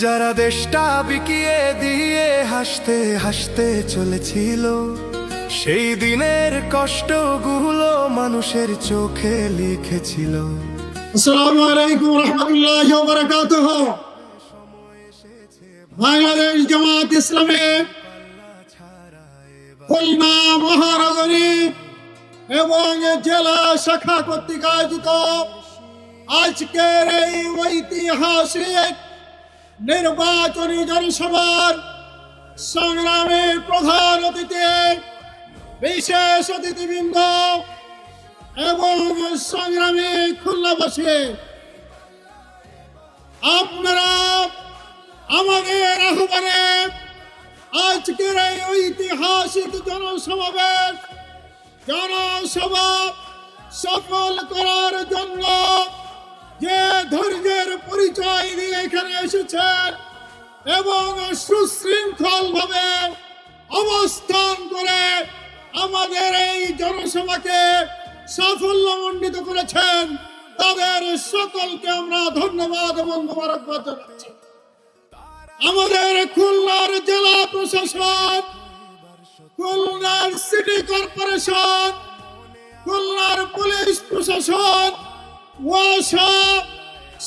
যারা দেশটা বিকিয়ে দিয়ে হাসতে হাসতে চলেছিল, সেই দিনের কষ্টগুলো মানুষের চোখে লিখেছিল। আসসালামু আলাইকুম রহমতুল্লাহি ওয়া বারাকাতুহু। বাংলাদেশ জামাত ইসলামী খুলনা মহানগরী এবং জেলা শাখা কর্তৃক আয়োজিত আজকের এই ঐতিহাসিক নির্বাচনী জনসভার সংগ্রামী প্রধান অতিথি, বিশেষ অতিথিবৃন্দ এবং সংগ্রামী খুলনাবাসী, আপনারা আমাদের আহ্বানে আজকের এই ঐতিহাসিক জনসভা সফল করার জন্য যে ধৈর্যের পরিচয় দিয়ে এখানে এসেছেন এবং সুশৃঙ্খল ভাবে অবস্থান করে আমাদের এই জনসভাকে সাফল্যমণ্ডিত করেছেন, তাদের সকলকে আমরা ধন্যবাদ এবং মোবারকবাদ জানাচ্ছি। আমাদের খুলনার জেলা প্রশাসন, খুলনার সিটি কর্পোরেশন, খুলনার পুলিশ প্রশাসন, ওয়াসা,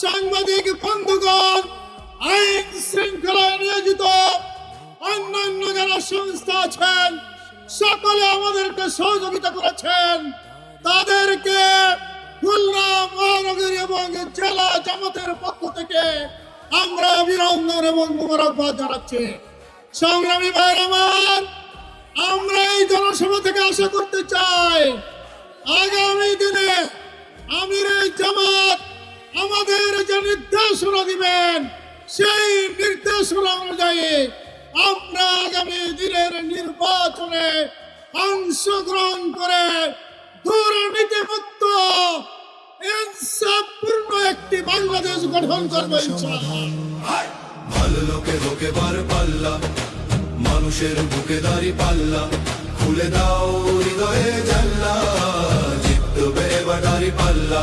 সাংবাদিক বন্ধুগণ, আইন শৃঙ্খলায় নিয়োজিত অন্যান্য যারা সংস্থা আছেন, সকলে আমাদেরকে সহযোগিতা করেছেন। তাদেরকে খুলনা মহানগরী এবং জেলা জামাতের পক্ষ থেকে আমরা অভিনন্দন এবং মোবারকবাদ জানাচ্ছি। সংগ্রামী ভাইরা আমার, আমরা এই জনসভা থেকে আশা করতে চাই আগামী দিনে আমির জামাত আমাদের যে নির্দেশনা দিবেন, সেই নির্দেশনা অনুযায়ী আমরা আগামী দিনের নির্বাচনে অংশগ্রহণ করে দুর্নীতিমুক্ত ইনসাফপূর্ণ একটি বাংলাদেশ গঠন করবো ইনশাআল্লাহ। ভালো লোকে হোকে বার পাল্লা, মানুষের বুকে দাঁড়ি পাল্লা, খুলে দাও হৃদয়ে জানলা, জিতবে এবার দাঁড়ি পাল্লা।